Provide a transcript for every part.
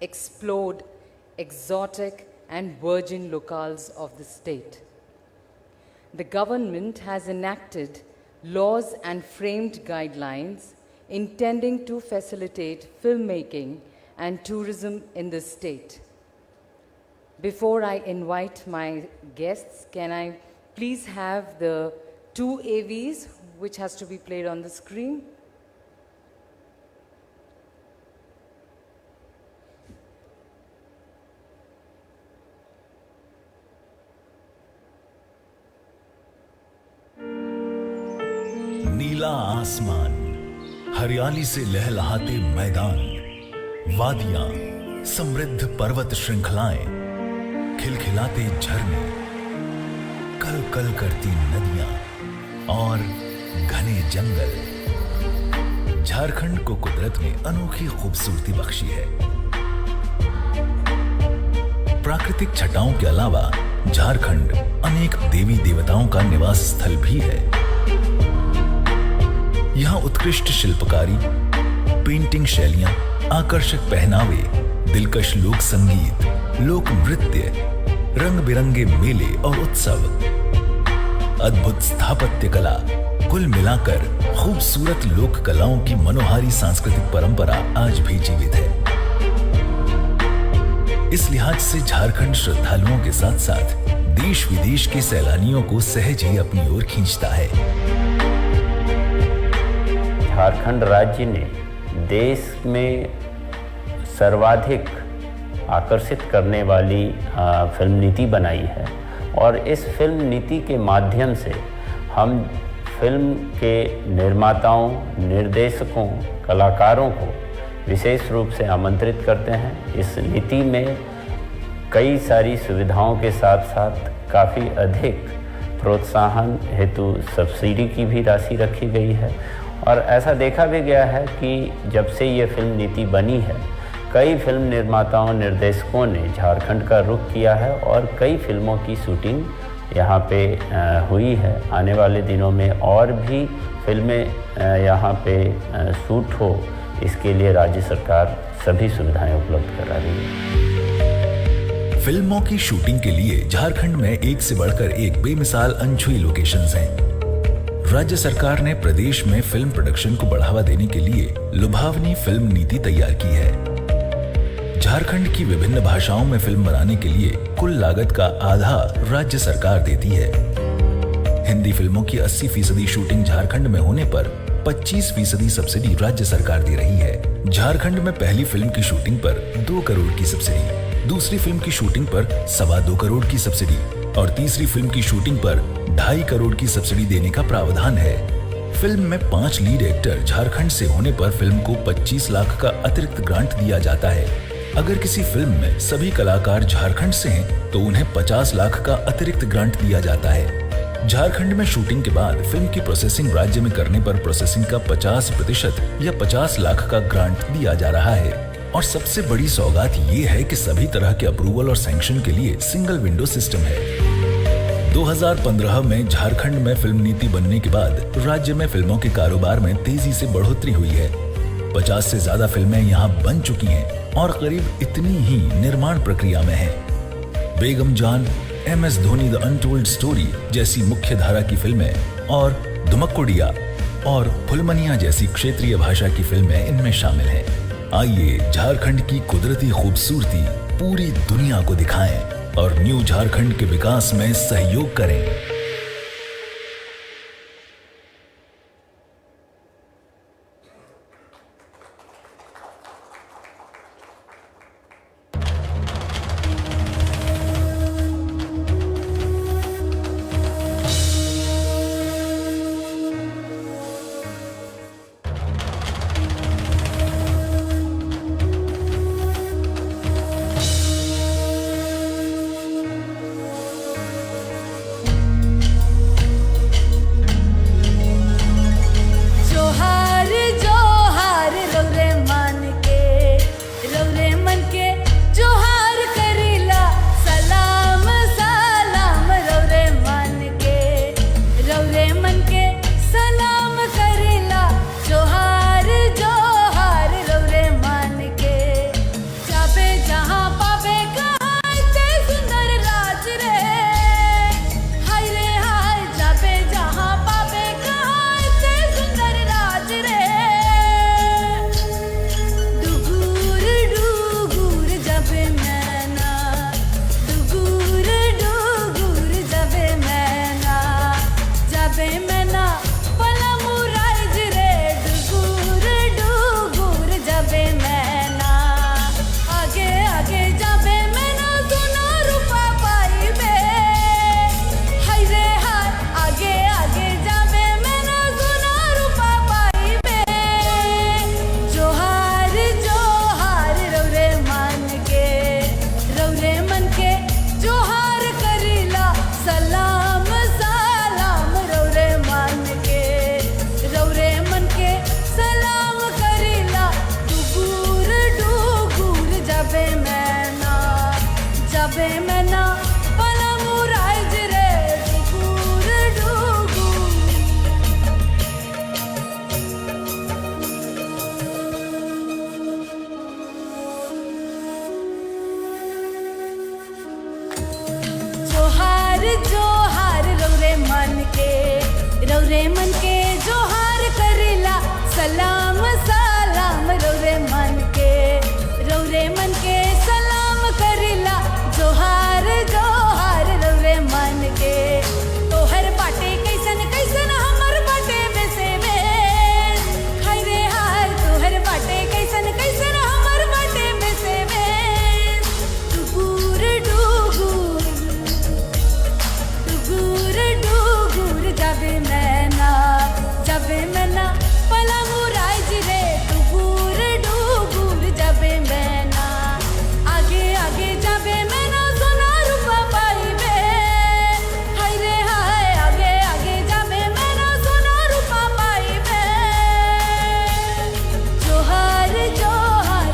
explode exotic and virgin locales of the state. The government has enacted laws and framed guidelines intending to facilitate filmmaking and tourism in the state. Before I invite my guests, can I please have the two AVs which has to be played on the screen? नीला आसमान, हरियाली से लहलहाते मैदान, वादियां, समृद्ध पर्वत श्रृंखलाएं, खिलखिलाते झरने, कल कल करती नदियां और घने जंगल। झारखंड को कुदरत ने अनोखी खूबसूरती बख्शी है। प्राकृतिक छटाओं के अलावा झारखंड अनेक देवी देवताओं का निवास स्थल भी है। यहाँ उत्कृष्ट शिल्पकारी, पेंटिंग शैलियां, आकर्षक पहनावे, दिलकश लोक संगीत, लोक नृत्य, रंग बिरंगे मेले और उत्सव, अद्भुत स्थापत्य कला, कुल मिलाकर खूबसूरत लोक कलाओं की मनोहारी सांस्कृतिक परंपरा आज भी जीवित है। इस लिहाज से झारखंड श्रद्धालुओं के साथ साथ देश विदेश के सैलानियों को सहज ही अपनी ओर खींचता है। झारखंड राज्य ने देश में सर्वाधिक आकर्षित करने वाली फिल्म नीति बनाई है और इस फिल्म नीति के माध्यम से हम फिल्म के निर्माताओं, निर्देशकों, कलाकारों को विशेष रूप से आमंत्रित करते हैं। इस नीति में कई सारी सुविधाओं के साथ साथ काफ़ी अधिक प्रोत्साहन हेतु सब्सिडी की भी राशि रखी गई है और ऐसा देखा भी गया है कि जब से ये फिल्म नीति बनी है, कई फिल्म निर्माताओं, निर्देशकों ने झारखंड का रुख किया है और कई फिल्मों की शूटिंग यहाँ पे हुई है। आने वाले दिनों में और भी फिल्में यहाँ पे शूट हो, इसके लिए राज्य सरकार सभी सुविधाएं उपलब्ध करा रही है। फिल्मों की शूटिंग के लिए झारखंड में एक से बढ़कर एक बेमिसाल अनछुई लोकेशंस हैं। राज्य सरकार ने प्रदेश में फिल्म प्रोडक्शन को बढ़ावा देने के लिए लुभावनी फिल्म नीति तैयार की है। झारखंड की विभिन्न भाषाओं में फिल्म बनाने के लिए कुल लागत का आधा राज्य सरकार देती है। हिंदी फिल्मों की 80% शूटिंग झारखंड में होने पर 25% सब्सिडी राज्य सरकार दे रही है। झारखंड में पहली फिल्म की शूटिंग पर 2 करोड़ की सब्सिडी, दूसरी फिल्म की शूटिंग पर 2.25 करोड़ की सब्सिडी और तीसरी फिल्म की शूटिंग पर 2.5 करोड़ की सब्सिडी देने का प्रावधान है। फिल्म में 5 लीड एक्टर झारखंड से होने पर फिल्म को 25 लाख का अतिरिक्त ग्रांट दिया जाता है। अगर किसी फिल्म में सभी कलाकार झारखंड से हैं, तो उन्हें 50 लाख का अतिरिक्त ग्रांट दिया जाता है। झारखंड में शूटिंग के बाद फिल्म की प्रोसेसिंग राज्य में करने पर प्रोसेसिंग का 50% या 50 लाख का ग्रांट दिया जा रहा है। और सबसे बड़ी सौगात ये है कि सभी तरह के अप्रूवल और सैंक्शन के लिए सिंगल विंडो सिस्टम है। 2015 में झारखंड में फिल्म नीति बनने के बाद राज्य में फिल्मों के कारोबार में तेजी से बढ़ोतरी हुई है। 50 से ज्यादा फिल्में यहाँ बन चुकी हैं और करीब इतनी ही निर्माण प्रक्रिया में है। बेगम जान, MS Dhoni the untold story जैसी मुख्य धारा की फिल्में और धुमक्कुड़िया और फुलमनिया जैसी क्षेत्रीय भाषा की फिल्में इनमें शामिल हैं। आइए झारखंड की कुदरती खूबसूरती पूरी दुनिया को दिखाएं और न्यू झारखंड के विकास में सहयोग करें। जाबे मैं ना पलमुराइज रे डुगुर डुगुर जोहार जोहार रौरे मन के जोहार करेला सलाम सलाम रौरे मन के सलाम करेला जोहार जोहार रौरे मन के तोहर बाटे कैसन कैसन हमर बाटे वैसे में हाय रे हाय तोहर बाटे कैसन कैसन हमर बाटे वैसे में डुगुर डुगुर डुगुर डुगुर जाबे मैं ना पलमुराइज रे डुगुर डुगुर जाबे मैं ना आगे आगे जाबे मैं ना सोना रूपा पाइबे हाय रे हाय आगे आगे जाबे मैं ना सोना रूपा पाइबे जोहार जोहार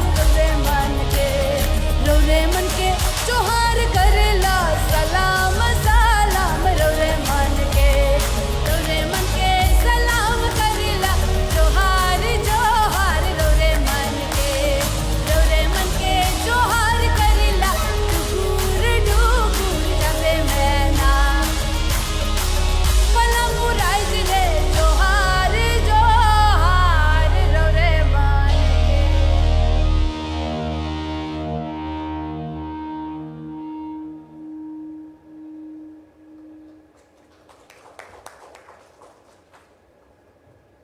रौरे मन के जोहार करेला सलाम सलाम रौरे मन के सलाम करेला जोहार जोहार रौरे मन के जोहार करेला डुगुर डुगुर जाबे मैं ना पलमुराइज रे जोहार जोहार रौरे मन के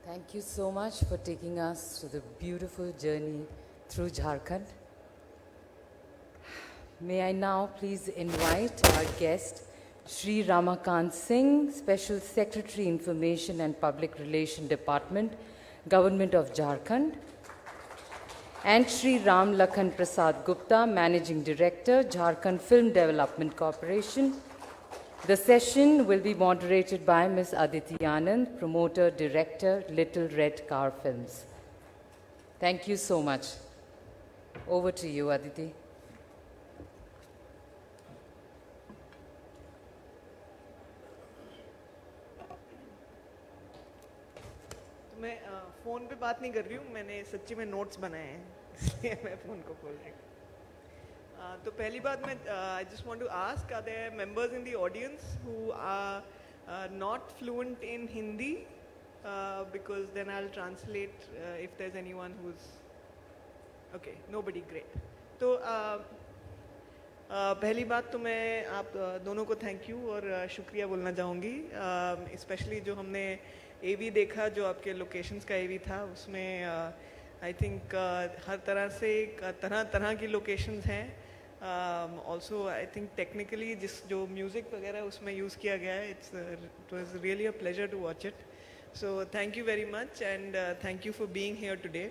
Thank you so much for taking us to the beautiful journey through Jharkhand. May I now please invite our guest, Shri Ramakant Singh, Special Secretary, Information and Public Relation Department, Government of Jharkhand, and Shri Ram Lakhan Prasad Gupta, Managing Director, Jharkhand Film Development Corporation. The session will be moderated by Ms. Aditi Anand, Promoter Director, Little Red Car Films. Thank you so much. Over to you, Aditi. तो मैं phone पे बात नहीं कर रही हूँ, मैंने सच्ची में नोट्स बनाए हैं इसलिए मैं फ़ोन को खोल रही हूँ। तो पहली बात मैं I just want to ask, are there members in the audience who are not fluent in Hindi? Because then I'll translate if there's anyone who's okay. Nobody, great. तो पहली बात तो मैं आप दोनों को थैंक यू और शुक्रिया बोलना चाहूँगी, स्पेशली जो हमने AV देखा, जो आपके लोकेशंस का AV था, उसमें आई थिंक हर तरह से तरह की लोकेशंस हैं. ऑल्सो आई थिंक टेक्निकली जो म्यूज़िक वगैरह उसमें यूज़ किया गया है, it was really a pleasure to watch it. So thank you very much and thank you for being here today.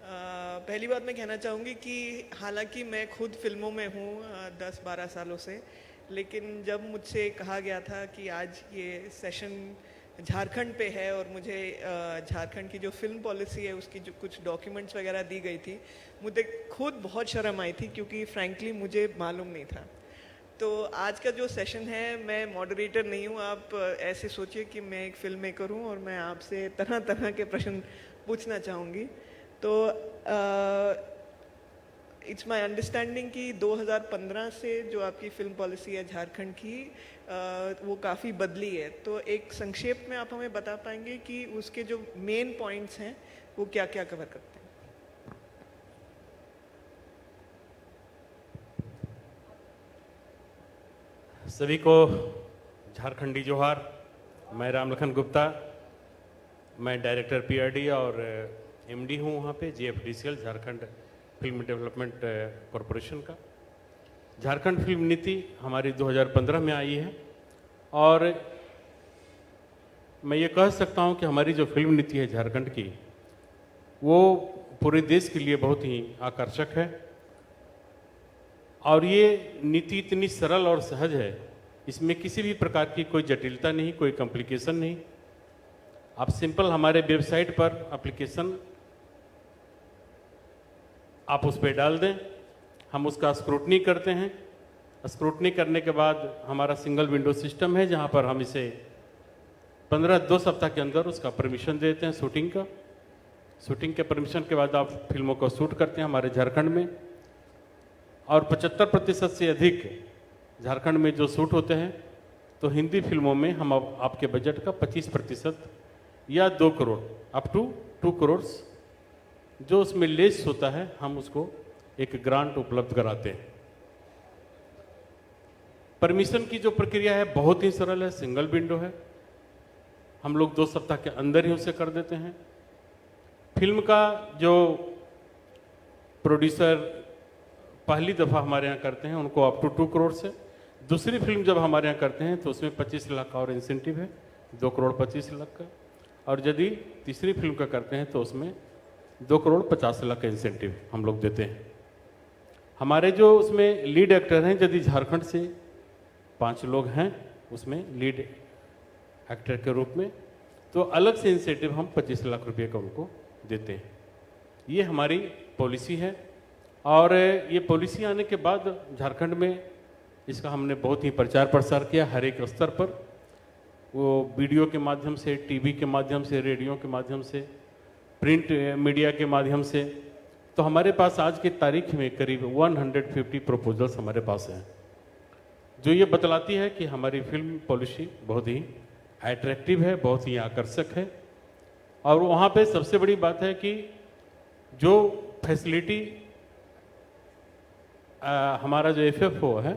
पहली बात मैं कहना चाहूँगी कि हालांकि मैं खुद फिल्मों में हूँ 10-12 सालों से, लेकिन जब मुझसे कहा गया था कि आज ये सेशन झारखंड पे है और मुझे झारखंड की जो फिल्म पॉलिसी है उसकी जो कुछ डॉक्यूमेंट्स वगैरह दी गई थी, मुझे खुद बहुत शर्म आई थी क्योंकि फ्रैंकली मुझे मालूम नहीं था. तो आज का जो सेशन है, मैं मॉडरेटर नहीं हूँ. आप ऐसे सोचिए कि मैं एक फिल्म मेकर हूँ और मैं आपसे तरह तरह के प्रश्न पूछना चाहूँगी. तो इट्स माय अंडरस्टैंडिंग कि 2015 से जो आपकी फिल्म पॉलिसी है झारखंड की, वो काफ़ी बदली है. तो एक संक्षेप में आप हमें बता पाएंगे कि उसके जो मेन पॉइंट्स हैं वो क्या क्या कवर करते हैं? सभी को झारखंडी जोहार. मैं राम लखन गुप्ता, मैं डायरेक्टर PRD और MD हूँ वहाँ पे JFDCL, Jharkhand film development corporation का. झारखंड फिल्म नीति हमारी 2015 में आई है और मैं ये कह सकता हूँ कि हमारी जो फिल्म नीति है झारखंड की, वो पूरे देश के लिए बहुत ही आकर्षक है. और ये नीति इतनी सरल और सहज है, इसमें किसी भी प्रकार की कोई जटिलता नहीं, कोई कॉम्प्लिकेशन नहीं. आप सिंपल हमारे वेबसाइट पर एप्लीकेशन आप उस पर डाल दें, हम उसका स्क्रूटनी करते हैं स्क्रूटनी करने के बाद हमारा सिंगल विंडो सिस्टम है, जहाँ पर हम इसे 2 सप्ताह के अंदर उसका परमिशन देते हैं शूटिंग का। शूटिंग के परमिशन के बाद आप फिल्मों को शूट करते हैं हमारे झारखंड में, और 75% से अधिक झारखंड में जो शूट होते हैं, तो हिंदी फिल्मों में हम आपके बजट का 25% या 2 करोड़ अप टू 2 करोड़ जो उसमें लेस होता है, हम उसको एक ग्रांट उपलब्ध कराते हैं। परमिशन की जो प्रक्रिया है बहुत ही सरल है, सिंगल विंडो है, हम लोग 2 सप्ताह के अंदर ही उसे कर देते हैं। फिल्म का जो प्रोड्यूसर पहली दफ़ा हमारे यहाँ करते हैं उनको अप टू 2 करोड़ से, दूसरी फिल्म जब हमारे यहाँ करते हैं तो उसमें 25 लाख का और इंसेंटिव है, 2 करोड़ 25 लाख का, और यदि तीसरी फिल्म का करते हैं तो उसमें 2 करोड़ 50 लाख का इंसेंटिव हम लोग देते हैं। हमारे जो उसमें लीड एक्टर हैं, यदि झारखंड से 5 लोग हैं उसमें लीड एक्टर के रूप में, तो अलग से इंसेंटिव हम 25 लाख रुपए का उनको देते हैं। ये हमारी पॉलिसी है, और ये पॉलिसी आने के बाद झारखंड में इसका हमने बहुत ही प्रचार प्रसार किया हर एक स्तर पर, वो वीडियो के माध्यम से, टीवी के माध्यम से, रेडियो के माध्यम से, प्रिंट मीडिया के माध्यम से। तो हमारे पास आज की तारीख में करीब 150 प्रपोजल्स हमारे पास हैं, जो ये बतलाती है कि हमारी फिल्म पॉलिसी बहुत ही अट्रैक्टिव है, बहुत ही आकर्षक है। और वहाँ पे सबसे बड़ी बात है कि जो फैसिलिटी हमारा जो FFO है,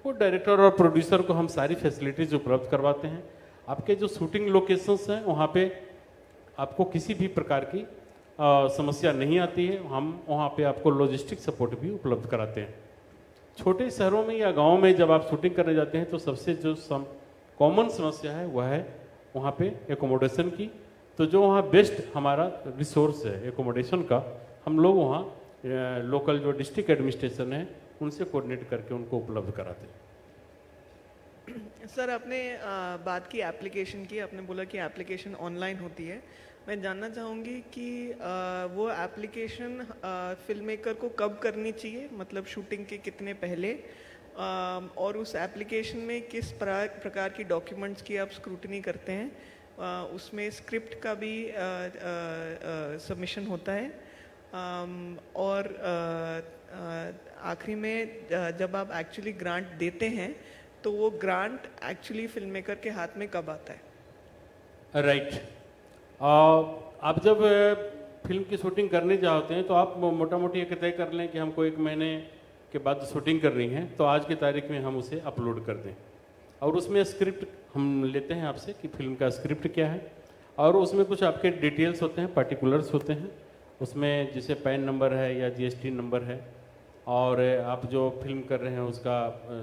वो डायरेक्टर और प्रोड्यूसर को हम सारी फैसिलिटीज उपलब्ध करवाते हैं। आपके जो शूटिंग लोकेशंस हैं वहाँ पे आपको किसी भी प्रकार की समस्या नहीं आती है, हम वहाँ पे आपको लॉजिस्टिक सपोर्ट भी उपलब्ध कराते हैं। छोटे शहरों में या गाँव में जब आप शूटिंग करने जाते हैं तो सबसे जो कॉमन समस्या है वह है वहाँ पे एकोमोडेशन की। तो जो वहाँ बेस्ट हमारा रिसोर्स है एकोमोडेशन का, हम लोग वहाँ लोकल जो डिस्ट्रिक्ट एडमिनिस्ट्रेशन है उनसे कोऑर्डिनेट करके उनको उपलब्ध कराते हैं। सर, आपने बात की एप्लीकेशन की, आपने बोला कि एप्लीकेशन ऑनलाइन होती है। मैं जानना चाहूँगी कि वो एप्लीकेशन फिल्म मेकर को कब करनी चाहिए, मतलब शूटिंग के कितने पहले, और उस एप्लीकेशन में किस प्रकार की डॉक्यूमेंट्स की आप स्क्रूटनी करते हैं, उसमें स्क्रिप्ट का भी सबमिशन होता है, और आखिरी में जब आप एक्चुअली ग्रांट देते हैं तो वो ग्रांट एक्चुअली फिल्म मेकर के हाथ में कब आता है? राइट। आप जब फिल्म की शूटिंग करने जाते हैं तो आप मोटा मोटी एक तय कर लें कि हमको 1 महीने के बाद शूटिंग करनी है, तो आज की तारीख में हम उसे अपलोड कर दें, और उसमें स्क्रिप्ट हम लेते हैं आपसे कि फिल्म का स्क्रिप्ट क्या है, और उसमें कुछ आपके डिटेल्स होते हैं, पर्टिकुलर्स होते हैं उसमें, जैसे पैन नंबर है या GST नंबर है, और आप जो फिल्म कर रहे हैं उसका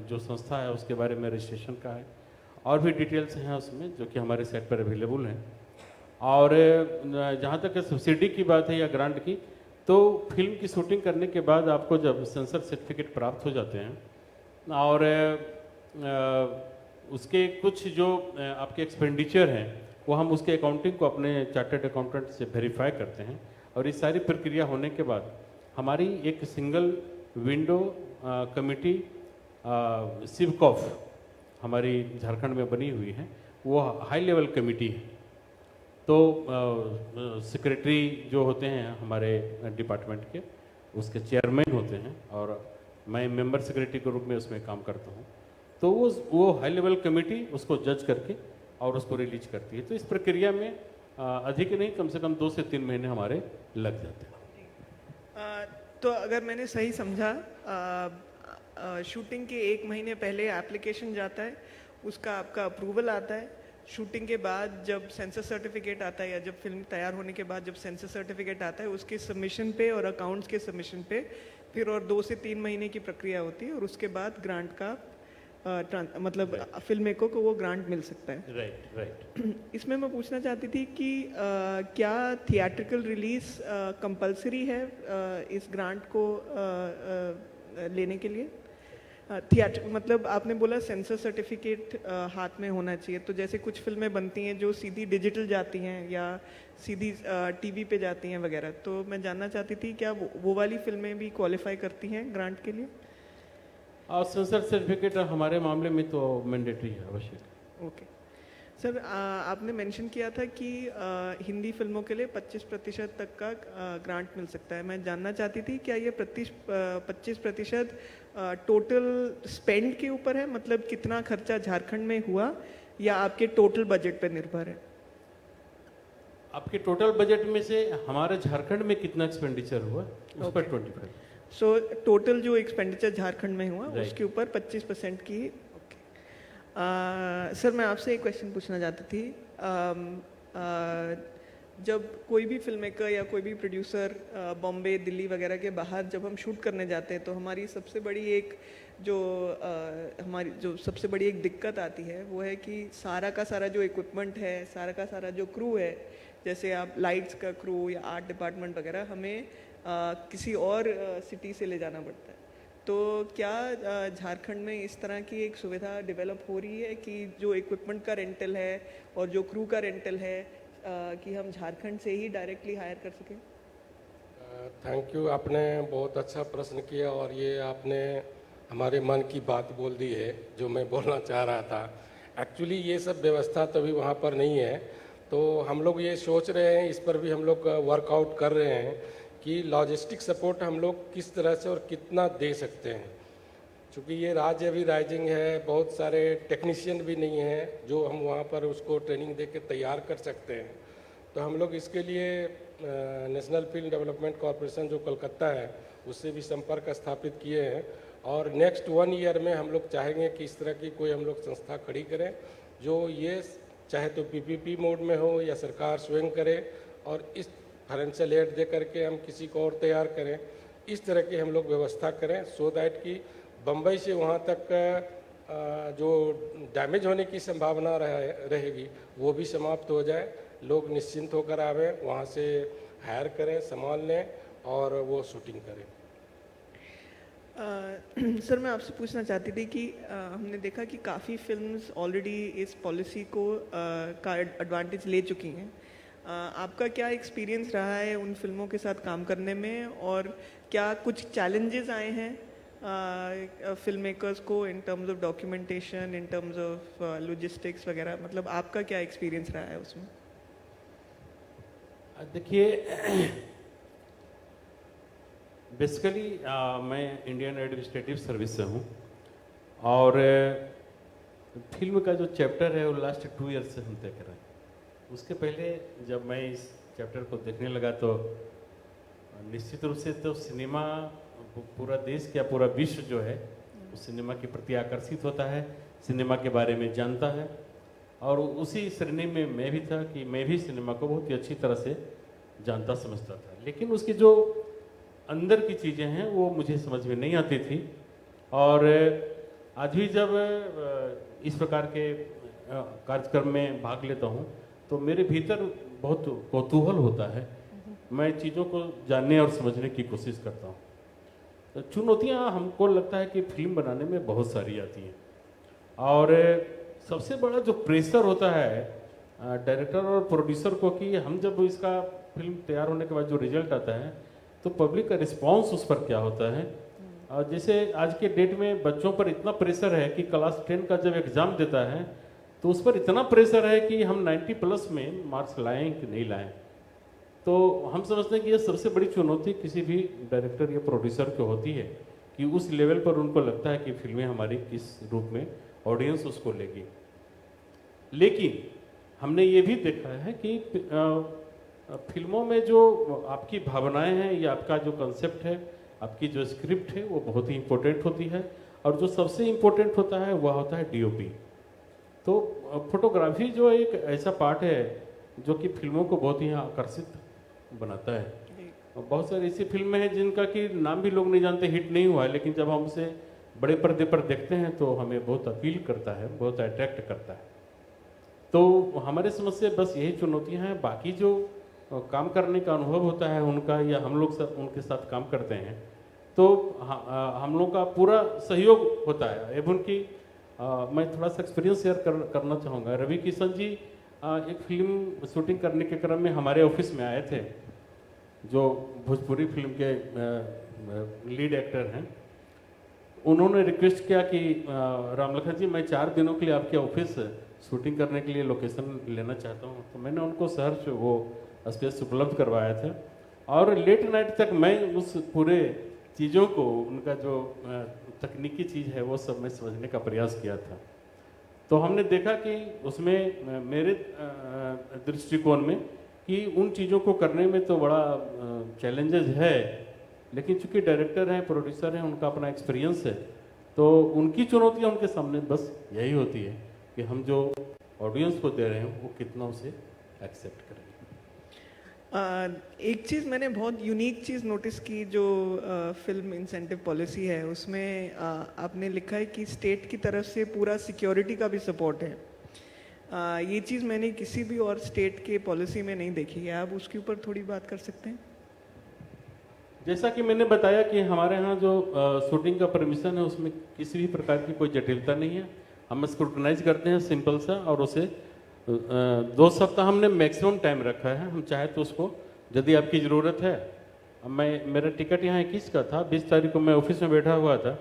जो संस्था है उसके बारे में रजिस्ट्रेशन का है, और भी डिटेल्स हैं उसमें जो कि हमारे साइट पर अवेलेबल हैं। और जहाँ तक सब्सिडी की बात है या ग्रांट की, तो फिल्म की शूटिंग करने के बाद आपको जब सेंसर सर्टिफिकेट प्राप्त हो जाते हैं और उसके कुछ जो आपके एक्सपेंडिचर हैं वो हम उसके अकाउंटिंग को अपने चार्टर्ड अकाउंटेंट से वेरीफाई करते हैं, और इस सारी प्रक्रिया होने के बाद हमारी एक सिंगल विंडो कमेटी सिवकॉफ हमारी झारखंड में बनी हुई है, वो हाई लेवल कमेटी है। तो सेक्रेटरी जो होते हैं हमारे डिपार्टमेंट के, उसके चेयरमैन होते हैं, और मैं मेंबर सेक्रेटरी के रूप में उसमें काम करता हूँ। तो वो हाई लेवल कमेटी उसको जज करके और उसको रिलीज करती है। तो इस प्रक्रिया में अधिक नहीं, कम से कम 2 से 3 महीने हमारे लग जाते हैं। तो अगर मैंने सही समझा, शूटिंग के 1 महीने पहले एप्लीकेशन जाता है, उसका आपका अप्रूवल आता है, शूटिंग के बाद जब सेंसर सर्टिफिकेट आता है या जब फिल्म तैयार होने के बाद जब सेंसर सर्टिफिकेट आता है, उसके सबमिशन पे और अकाउंट्स के सबमिशन पे फिर और 2 से 3 महीने की प्रक्रिया होती है, और उसके बाद ग्रांट का मतलब फिल्म मेकर को वो ग्रांट मिल सकता है। राइट। इसमें मैं पूछना चाहती थी कि क्या थिएट्रिकल रिलीज कंपलसरी है इस ग्रांट को लेने के लिए? थिएटर मतलब आपने बोला सेंसर सर्टिफिकेट हाथ में होना चाहिए, तो जैसे कुछ फिल्में बनती हैं जो सीधी डिजिटल जाती हैं या सीधी टीवी पे जाती हैं वगैरह, तो मैं जानना चाहती थी क्या वो वाली फिल्में भी क्वालिफाई करती हैं ग्रांट के लिए? और सेंसर सर्टिफिकेट हमारे मामले में तो मैंडेटरी है, आवश्यक। ओके सर, आपने मेंशन किया था कि हिंदी फिल्मों के लिए 25% तक का ग्रांट मिल सकता है। मैं जानना चाहती थी क्या ये 25% टोटल स्पेंड के ऊपर है, मतलब कितना खर्चा झारखंड में हुआ, या आपके टोटल बजट पर निर्भर है? आपके टोटल बजट में से हमारे झारखंड में कितना एक्सपेंडिचर हुआ उस पर 25। सो टोटल जो एक्सपेंडिचर झारखंड में हुआ Right. उसके ऊपर 25% की। ओके सर, मैं आपसे एक क्वेश्चन पूछना चाहती थी। जब कोई भी फिल्म मेकर या कोई भी प्रोड्यूसर बॉम्बे, दिल्ली वगैरह के बाहर जब हम शूट करने जाते हैं तो हमारी सबसे बड़ी एक सबसे बड़ी एक दिक्कत आती है वो है कि सारा का सारा जो इक्विपमेंट है, सारा का सारा जो क्रू है, जैसे आप लाइट्स का क्रू या आर्ट डिपार्टमेंट वगैरह, हमें किसी और सिटी से ले जाना पड़ता है। तो क्या झारखंड में इस तरह की एक सुविधा डेवलप हो रही है कि जो इक्विपमेंट का रेंटल है और जो क्रू का रेंटल है कि हम झारखंड से ही डायरेक्टली हायर कर सकें? थैंक यू, आपने बहुत अच्छा प्रश्न किया और ये आपने हमारे मन की बात बोल दी है जो मैं बोलना चाह रहा था। एक्चुअली ये सब व्यवस्था तो अभी वहाँ पर नहीं है, तो हम लोग ये सोच रहे हैं, इस पर भी हम लोग वर्कआउट कर रहे हैं कि लॉजिस्टिक सपोर्ट हम लोग किस तरह से और कितना दे सकते हैं। क्योंकि ये राज्य अभी राइजिंग है, बहुत सारे टेक्नीशियन भी नहीं हैं जो हम वहाँ पर उसको ट्रेनिंग दे के तैयार कर सकते हैं। तो हम लोग इसके लिए नेशनल फिल्म डेवलपमेंट कॉरपोरेशन जो कलकत्ता है उससे भी संपर्क स्थापित किए हैं और नेक्स्ट 1 ईयर में हम लोग चाहेंगे कि इस तरह की कोई हम लोग संस्था खड़ी करें जो ये चाहे तो पीपीपी मोड में हो या सरकार स्वयं करे और इस फाइनेंशियल एड दे करके हम किसी को और तैयार करें। इस तरह की हम लोग व्यवस्था करें सो दैट कि बम्बई से वहाँ तक जो डैमेज होने की संभावना रहेगी वो भी समाप्त हो जाए, लोग निश्चिंत होकर आवें, वहाँ से हायर करें, सामान लें और वो शूटिंग करें। सर, मैं आपसे पूछना चाहती थी कि हमने देखा कि काफ़ी फिल्म्स ऑलरेडी इस पॉलिसी को का एडवांटेज ले चुकी हैं। आपका क्या एक्सपीरियंस रहा है उन फिल्मों के साथ काम करने में, और क्या कुछ चैलेंजेस आए हैं फिल्म मेकर्स को in terms of documentation, in terms of logistics वगैरह? मतलब आपका क्या एक्सपीरियंस रहा है उसमें? देखिए, बेसिकली मैं इंडियन एडमिनिस्ट्रेटिव सर्विस से हूँ और फिल्म का जो चैप्टर है वो लास्ट 2 ईयर्स से हम तय कर रहे हैं। उसके पहले जब मैं इस चैप्टर को देखने लगा तो निश्चित रूप से तो सिनेमा पूरा देश क्या पूरा विश्व जो है उस सिनेमा के प्रति आकर्षित होता है, सिनेमा के बारे में जानता है और उसी श्रेणी में मैं भी था कि मैं भी सिनेमा को बहुत ही अच्छी तरह से जानता समझता था। लेकिन उसकी जो अंदर की चीज़ें हैं वो मुझे समझ में नहीं आती थी और आज भी जब इस प्रकार के कार्यक्रम में भाग लेता हूँ तो मेरे भीतर बहुत कौतूहल होता है, मैं चीज़ों को जानने और समझने की कोशिश करता हूँ। तो चुनौतियाँ हमको लगता है कि फिल्म बनाने में बहुत सारी आती हैं और सबसे बड़ा जो प्रेशर होता है डायरेक्टर और प्रोड्यूसर को कि हम जब इसका फिल्म तैयार होने के बाद जो रिजल्ट आता है तो पब्लिक का रिस्पांस उस पर क्या होता है। और जैसे आज के डेट में बच्चों पर इतना प्रेशर है कि क्लास 10 का जब एग्ज़ाम देता है तो उस पर इतना प्रेशर है कि हम 90+ में मार्क्स लाएं कि नहीं लाएं। तो हम समझते हैं कि यह सबसे बड़ी चुनौती किसी भी डायरेक्टर या प्रोड्यूसर को होती है कि उस लेवल पर उनको लगता है कि फिल्में हमारी किस रूप में ऑडियंस उसको लेगी। लेकिन हमने ये भी देखा है कि फिल्मों में जो आपकी भावनाएं हैं या आपका जो कंसेप्ट है, आपकी जो स्क्रिप्ट है वो बहुत ही इम्पोर्टेंट होती है और जो सबसे इम्पोर्टेंट होता है वह होता है डीओपी। तो फोटोग्राफी जो एक ऐसा पार्ट है जो कि फिल्मों को बहुत ही आकर्षित बनाता है। बहुत सारी ऐसी फिल्में हैं जिनका कि नाम भी लोग नहीं जानते, हिट नहीं हुआ है, लेकिन जब हम उसे बड़े पर्दे पर देखते हैं तो हमें बहुत अपील करता है, बहुत अट्रैक्ट करता है। तो हमारे समझ से बस यही चुनौतियाँ हैं। बाकी जो काम करने का अनुभव होता है उनका या हम लोग उनके साथ काम करते हैं तो हम लोग का पूरा सहयोग होता है। एवं कि मैं थोड़ा सा एक्सपीरियंस शेयर करना चाहूँगा। रवि किशन जी एक फिल्म शूटिंग करने के क्रम में हमारे ऑफिस में आए थे, जो भोजपुरी फिल्म के लीड एक्टर हैं। उन्होंने रिक्वेस्ट किया कि रामलखन जी, मैं 4 दिनों के लिए आपके ऑफिस शूटिंग करने के लिए लोकेशन लेना चाहता हूँ। तो मैंने उनको शहर से वो स्पेस उपलब्ध करवाया था और लेट नाइट तक मैं उस पूरे चीज़ों को, उनका जो तकनीकी चीज़ है वो सब मैं समझने का प्रयास किया था। तो हमने देखा कि उसमें मेरे दृष्टिकोण में कि उन चीज़ों को करने में तो बड़ा चैलेंजेस है, लेकिन चूंकि डायरेक्टर हैं, प्रोड्यूसर हैं, उनका अपना एक्सपीरियंस है, तो उनकी चुनौतियाँ उनके सामने बस यही होती है कि हम जो ऑडियंस को दे रहे हैं वो कितना उसे एक्सेप्ट करें। एक चीज़ मैंने बहुत यूनिक चीज़ नोटिस की, जो फिल्म इंसेंटिव पॉलिसी है उसमें आपने लिखा है कि स्टेट की तरफ से पूरा सिक्योरिटी का भी सपोर्ट है। ये चीज़ मैंने किसी भी और स्टेट के पॉलिसी में नहीं देखी है। आप उसके ऊपर थोड़ी बात कर सकते हैं? जैसा कि मैंने बताया कि हमारे यहाँ जो शूटिंग का परमिशन है उसमें किसी भी प्रकार की कोई जटिलता नहीं है। हम स्क्रूटनाइज करते हैं सिंपल सा, और उसे 2 सप्ताह हमने मैक्सिमम टाइम रखा है। हम चाहे तो उसको, यदि आपकी ज़रूरत है, मेरा टिकट यहाँ 21 का था, 20 तारीख को मैं ऑफिस में बैठा हुआ था,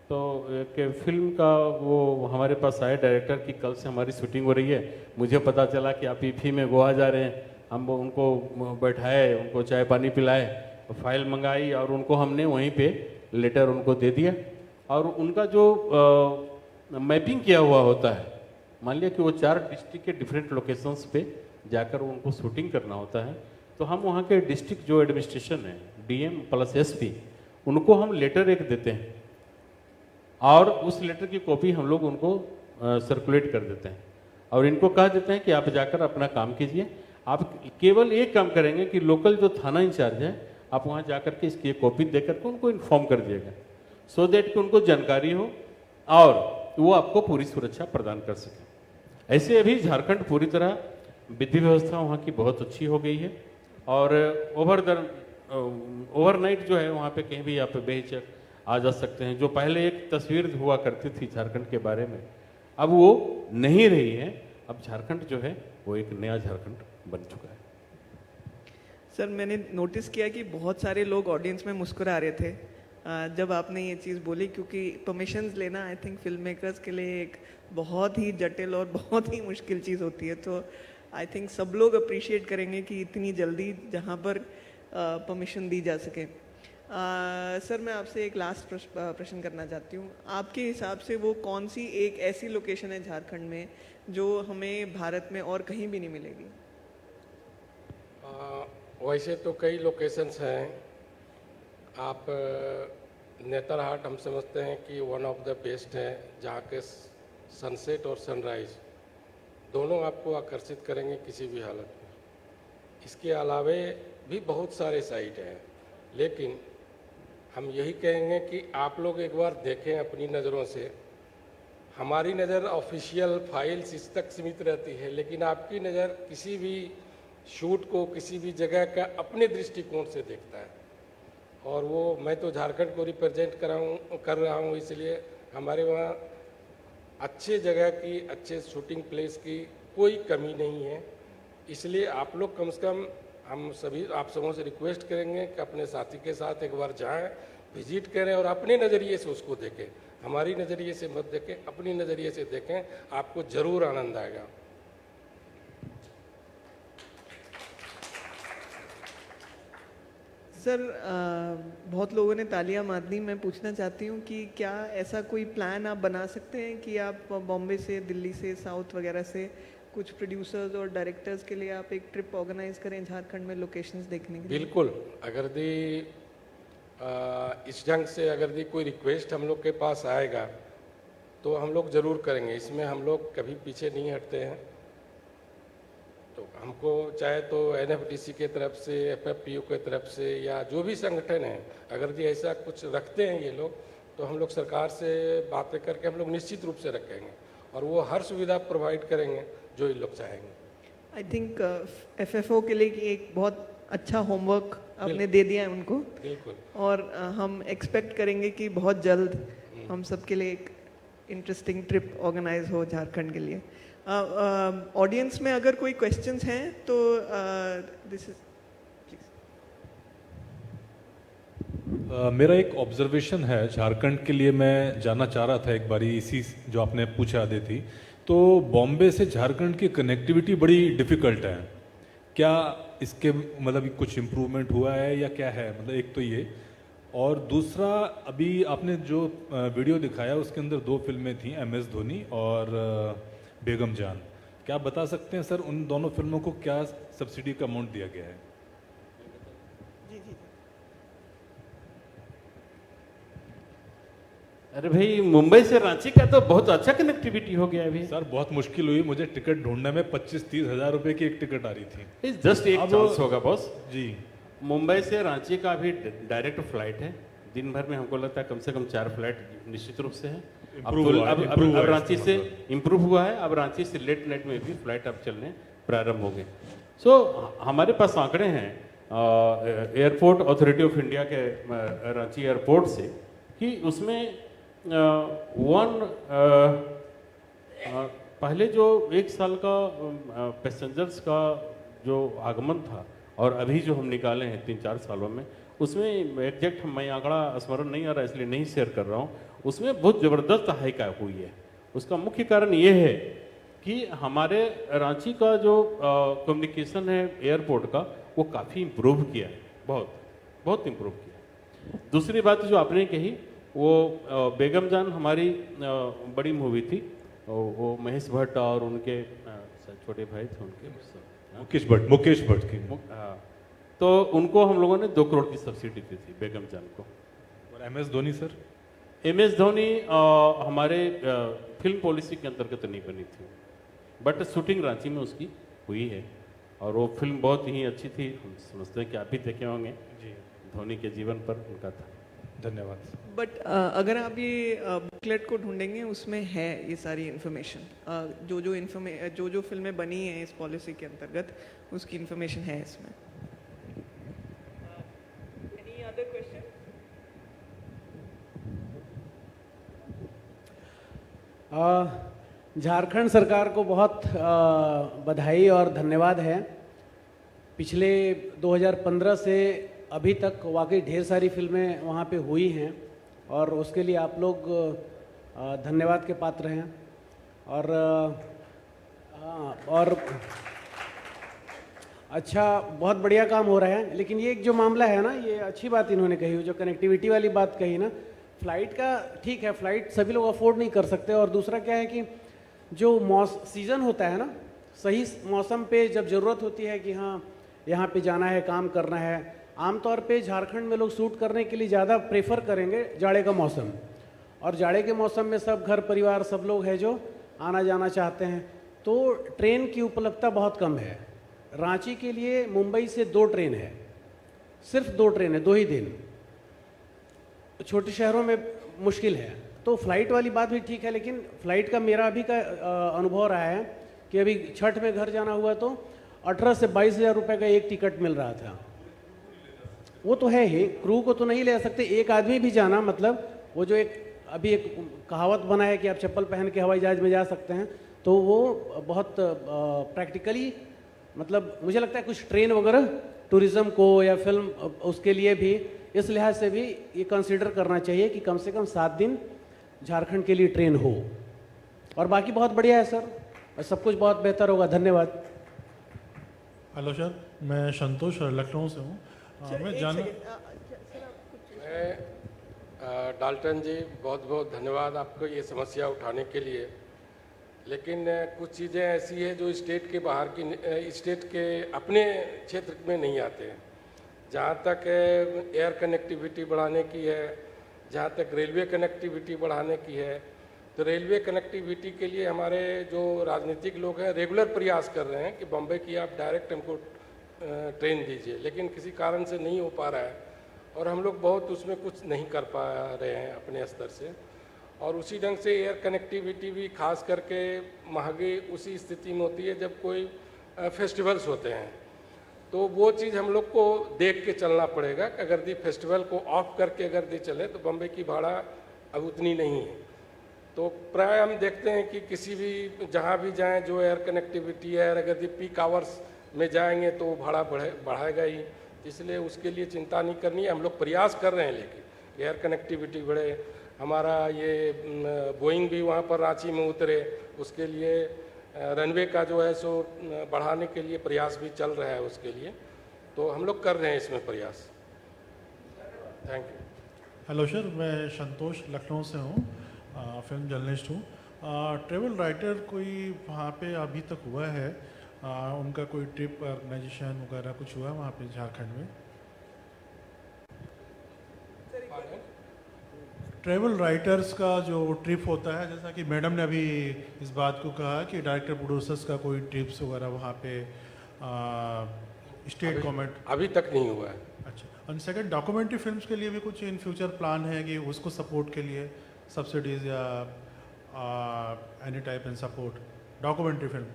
तो एक फिल्म का वो हमारे पास आए डायरेक्टर की कल से हमारी शूटिंग हो रही है, मुझे पता चला कि आप ईफी में गोवा जा रहे हैं। हम उनको बैठाए, उनको चाय पानी पिलाए, फाइल मंगाई और उनको हमने वहीं पे लेटर उनको दे दिया। और उनका जो मैपिंग किया हुआ होता है, मान लिया कि वो 4 डिस्ट्रिक्ट के डिफरेंट लोकेशंस पे जाकर उनको शूटिंग करना होता है, तो हम वहाँ के डिस्ट्रिक्ट जो एडमिनिस्ट्रेशन है, डीएम प्लस एसपी, उनको हम लेटर एक देते हैं और उस लेटर की कॉपी हम लोग उनको सर्कुलेट कर देते हैं और इनको कह देते हैं कि आप जाकर अपना काम कीजिए। आप केवल एक काम करेंगे कि लोकल जो थाना इंचार्ज है, आप वहाँ जाकर के इसकी एक कॉपी देकर के उनको इन्फॉर्म कर दिएगा, सो दैट कि उनको जानकारी हो और वो आपको पूरी सुरक्षा प्रदान कर सके। ऐसे अभी झारखंड पूरी तरह विधि व्यवस्था वहाँ की बहुत अच्छी हो गई है और ओवरनाइट जो है वहाँ पे कहीं भी आप बेहिचक आ जा सकते हैं। जो पहले एक तस्वीर हुआ करती थी झारखंड के बारे में, अब वो नहीं रही है। अब झारखंड जो है वो एक नया झारखंड बन चुका है। सर, मैंने नोटिस किया कि बहुत सारे लोग ऑडियंस में मुस्कुरा रहे थे जब आपने ये चीज़ बोली, क्योंकि परमिशंस लेना आई थिंक फिल्म मेकर्स के लिए एक बहुत ही जटिल और बहुत ही मुश्किल चीज़ होती है। तो आई थिंक सब लोग अप्रिशिएट करेंगे कि इतनी जल्दी जहाँ पर परमिशन दी जा सके। सर, मैं आपसे एक लास्ट प्रश्न करना चाहती हूँ। आपके हिसाब से वो कौन सी एक ऐसी लोकेशन है झारखंड में जो हमें भारत में और कहीं भी नहीं मिलेगी? वैसे तो कई लोकेशंस हैं। आप नेतरहाट हम समझते हैं कि वन ऑफ द बेस्ट है, जहाँ के सनसेट और सनराइज दोनों आपको आकर्षित करेंगे किसी भी हालत में। इसके अलावे भी बहुत सारे साइट हैं, लेकिन हम यही कहेंगे कि आप लोग एक बार देखें अपनी नज़रों से। हमारी नज़र ऑफिशियल फाइल्स इस तक सीमित रहती है, लेकिन आपकी नज़र किसी भी शूट को, किसी भी जगह का अपने दृष्टिकोण से देखता है। और वो मैं तो झारखंड को रिप्रेजेंट कर रहा हूँ, इसलिए हमारे वहाँ अच्छे जगह की, अच्छे शूटिंग प्लेस की कोई कमी नहीं है। इसलिए आप लोग कम से कम, हम सभी आप सबों से रिक्वेस्ट करेंगे कि अपने साथी के साथ एक बार जाएं, विजिट करें और अपने नज़रिए से उसको देखें। हमारी नज़रिए से मत देखें, अपनी नज़रिए से देखें, आपको ज़रूर आनंद आएगा। सर, बहुत लोगों ने तालियां मार दी। मैं पूछना चाहती हूँ कि क्या ऐसा कोई प्लान आप बना सकते हैं कि आप बॉम्बे से, दिल्ली से, साउथ वगैरह से कुछ प्रोड्यूसर्स और डायरेक्टर्स के लिए आप एक ट्रिप ऑर्गेनाइज करें झारखंड में लोकेशंस देखने के लिए? बिल्कुल। अगर इस ढंग से अगर कोई रिक्वेस्ट हम लोग के पास आएगा तो हम लोग ज़रूर करेंगे। इसमें हम लोग कभी पीछे नहीं हटते हैं। तो हमको चाहे तो एनएफडीसी के तरफ से, एफएफपीयू के तरफ से, या जो भी संगठन है, अगर ऐसा कुछ रखते हैं ये लोग, तो हम लोग सरकार से बातें करके हम लोग निश्चित रूप से रखेंगे और वो हर सुविधा प्रोवाइड करेंगे जो ये लोग चाहेंगे। आई थिंक एफएफओ के लिए एक बहुत अच्छा होमवर्क आपने दे दिया है उनको। बिल्कुल। और हम एक्सपेक्ट करेंगे कि बहुत जल्द हम सबके लिए एक इंटरेस्टिंग ट्रिप ऑर्गेनाइज हो झारखंड के लिए। ऑडियंस में अगर कोई क्वेश्चंस हैं तो दिस इज प्लीज। मेरा एक ऑब्जर्वेशन है झारखंड के लिए, मैं जानना चाह रहा था एक बारी इसी जो आपने पूछा थी, तो बॉम्बे से झारखंड की कनेक्टिविटी बड़ी डिफ़िकल्ट है। क्या इसके मतलब कुछ इम्प्रूवमेंट हुआ है या क्या है? मतलब एक तो ये, और दूसरा अभी आपने जो वीडियो दिखाया उसके अंदर 2 फिल्में थी, MS धोनी और बेगम जान। क्या आप बता सकते हैं सर उन दोनों फिल्मों को क्या सब्सिडी का अमाउंट दिया गया है? अरे भाई, मुंबई से रांची का तो बहुत अच्छा कनेक्टिविटी हो गया अभी सर बहुत मुश्किल हुई मुझे टिकट ढूंढने में, 25-30 हज़ार रुपए की एक टिकट आ रही थी। जस्ट एक चांस होगा बॉस जी। मुंबई से रांची का अभी डायरेक्ट फ्लाइट है, दिन भर में हमको लगता है कम से कम 4 फ्लाइट निश्चित रूप से है। अब रांची से इम्प्रूव हुआ है, अब रांची से लेट नाइट में भी फ्लाइट अब चलने प्रारंभ हो गए। सो हमारे पास आंकड़े हैं एयरपोर्ट अथॉरिटी ऑफ इंडिया के रांची एयरपोर्ट से कि उसमें पहले जो 1 साल का पैसेंजर्स का जो आगमन था और अभी जो हम निकाले हैं 3-4 सालों में, उसमें एग्जैक्ट मैं आंकड़ा स्मरण नहीं आ रहा इसलिए नहीं शेयर कर रहा हूँ, उसमें बहुत ज़बरदस्त हाइक हुई है। उसका मुख्य कारण ये है कि हमारे रांची का जो कम्युनिकेशन है एयरपोर्ट का, वो काफ़ी इम्प्रूव किया है, बहुत इम्प्रूव किया। दूसरी बात जो आपने कही, वो बेगम जान हमारी बड़ी मूवी थी, वो महेश भट्ट और उनके छोटे भाई थे उनके मुकेश भट्ट की। तो उनको हम लोगों ने 2 करोड़ की सब्सिडी दी थी बेगम जान को। और MS Dhoni sir? MS Dhoni हमारे फिल्म पॉलिसी के अंतर्गत नहीं बनी थी, बट शूटिंग रांची में उसकी हुई है और वो फिल्म बहुत ही अच्छी थी। हम समझते हैं कि आप भी देखे होंगे जी, धोनी के जीवन पर उनका था। धन्यवाद। बट अगर आप ये बुकलेट को ढूंढेंगे उसमें है ये सारी इन्फॉर्मेशन, जो जो फिल्में बनी हैं इस पॉलिसी के अंतर्गत उसकी इन्फॉर्मेशन है इसमें। Any other question? झारखंड सरकार को बहुत बधाई और धन्यवाद है। पिछले 2015 से अभी तक वाकई ढेर सारी फिल्में वहाँ पे हुई हैं और उसके लिए आप लोग धन्यवाद के पात्र हैं। और अच्छा, बहुत बढ़िया काम हो रहा है। लेकिन ये एक जो मामला है ना, ये अच्छी बात इन्होंने कही, जो कनेक्टिविटी वाली बात कही ना, फ्लाइट का ठीक है, फ्लाइट सभी लोग अफोर्ड नहीं कर सकते। और दूसरा क्या है कि जो सीज़न होता है ना, सही मौसम पे जब ज़रूरत होती है कि हाँ यहाँ पे जाना है, काम करना है, आमतौर पे झारखंड में लोग शूट करने के लिए ज़्यादा प्रेफर करेंगे जाड़े का मौसम। और जाड़े के मौसम में सब घर परिवार सब लोग हैं जो आना जाना चाहते हैं, तो ट्रेन की उपलब्धता बहुत कम है। रांची के लिए मुंबई से 2 ट्रेन है, सिर्फ 2 ट्रेन है, 2 ही दिन। छोटे शहरों में मुश्किल है, तो फ्लाइट वाली बात भी ठीक है। लेकिन फ्लाइट का मेरा अभी का अनुभव रहा है कि अभी छठ में घर जाना हुआ तो 18 से 22 हज़ार रुपये का एक टिकट मिल रहा था। वो तो है ही, क्रू को तो नहीं ले सकते, एक आदमी भी जाना, मतलब वो जो अभी एक कहावत बना है कि आप चप्पल पहन के हवाई जहाज में जा सकते हैं, तो वो बहुत प्रैक्टिकली, मतलब मुझे लगता है कुछ ट्रेन वगैरह टूरिज़्म को या फिल्म उसके लिए भी, इस लिहाज से भी ये कंसीडर करना चाहिए कि कम से कम 7 दिन झारखंड के लिए ट्रेन हो। और बाकी बहुत बढ़िया है सर, सब कुछ बहुत बेहतर होगा। धन्यवाद। हेलो सर, मैं संतोष लखनऊ से हूँ। डाल्टन जी, बहुत बहुत धन्यवाद आपको ये समस्या उठाने के लिए। लेकिन कुछ चीज़ें ऐसी है जो स्टेट के बाहर की, स्टेट के अपने क्षेत्र में नहीं आते हैं। जहाँ तक एयर कनेक्टिविटी बढ़ाने की है, जहाँ तक रेलवे कनेक्टिविटी बढ़ाने की है, तो रेलवे कनेक्टिविटी के लिए हमारे जो राजनीतिक लोग हैं रेगुलर प्रयास कर रहे हैं कि बम्बई की आप डायरेक्ट हमको ट्रेन दीजिए, लेकिन किसी कारण से नहीं हो पा रहा है और हम लोग बहुत उसमें कुछ नहीं कर पा रहे हैं अपने स्तर से। और उसी ढंग से एयर कनेक्टिविटी भी खास करके महंगी उसी स्थिति में होती है जब कोई फेस्टिवल्स होते हैं, तो वो चीज़ हम लोग को देख के चलना पड़ेगा कि अगर दी फेस्टिवल को ऑफ करके अगर दी चले तो बम्बई की भाड़ा अब उतनी नहीं है। तो प्राय हम देखते हैं कि किसी भी जहाँ भी जाएं जो एयर कनेक्टिविटी है, अगर दी पीक आवर्स में जाएंगे तो भाड़ा बढ़ाएगा ही। इसलिए उसके लिए चिंता नहीं करनी है। हम लोग प्रयास कर रहे हैं, लेकिन एयर कनेक्टिविटी बढ़े, हमारा ये बोइंग भी वहाँ पर रांची में उतरे, उसके लिए रनवे का जो है सो बढ़ाने के लिए प्रयास भी चल रहा है उसके लिए, तो हम लोग कर रहे हैं इसमें प्रयास। Thank you. हेलो सर, मैं संतोष लखनऊ से हूँ, फिल्म जर्नलिस्ट हूँ। ट्रेवल राइटर कोई वहाँ पे अभी तक हुआ है, उनका कोई ट्रिप ऑर्गेनाइजेशन वगैरह कुछ हुआ है वहाँ पे झारखंड में? ट्रेवल राइटर्स का जो ट्रिप होता है, जैसा कि मैडम ने अभी इस बात को कहा कि डायरेक्टर प्रोड्यूसर्स का कोई ट्रिप्स वगैरह वहाँ पे स्टेट गवर्नमेंट अभी तक नहीं हुआ है। अच्छा, और सेकंड, डॉक्यूमेंट्री फिल्म्स के लिए भी कुछ इन फ्यूचर प्लान है कि उसको सपोर्ट के लिए सब्सिडीज या any type in support documentary film,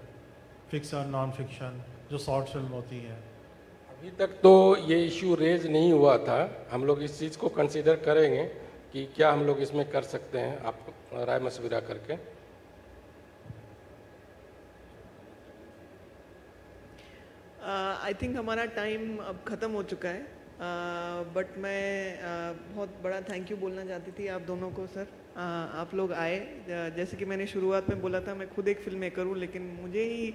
fiction, non fiction, जो शॉर्ट फिल्म होती हैं? अभी तक तो ये इश्यू रेज नहीं हुआ था। हम लोग इस चीज़ को कंसीडर करेंगे कि क्या हम लोग इसमें कर सकते हैं, आप राय मशविरा करके। आई थिंक हमारा टाइम अब ख़त्म हो चुका है, बट मैं बहुत बड़ा थैंक यू बोलना चाहती थी आप दोनों को सर। आप लोग आए, जैसे कि मैंने शुरुआत में बोला था, मैं खुद एक फिल्म मेकर हूँ, लेकिन मुझे ही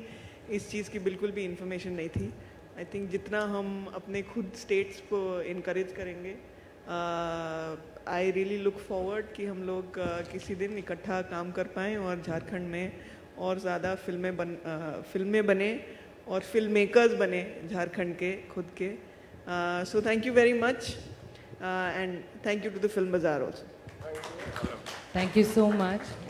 इस चीज़ की बिल्कुल भी इन्फॉर्मेशन नहीं थी। आई थिंक जितना हम अपने खुद स्टेट्स को इनकरेज करेंगे, आई रियली लुक फॉरवर्ड कि हम लोग किसी दिन इकट्ठा काम कर पाएँ और झारखंड में और ज़्यादा फिल्में बने और फिल्म मेकर्स बने झारखंड के खुद के। So thank you very much and thank you to the film bazaar also. Thank you so much.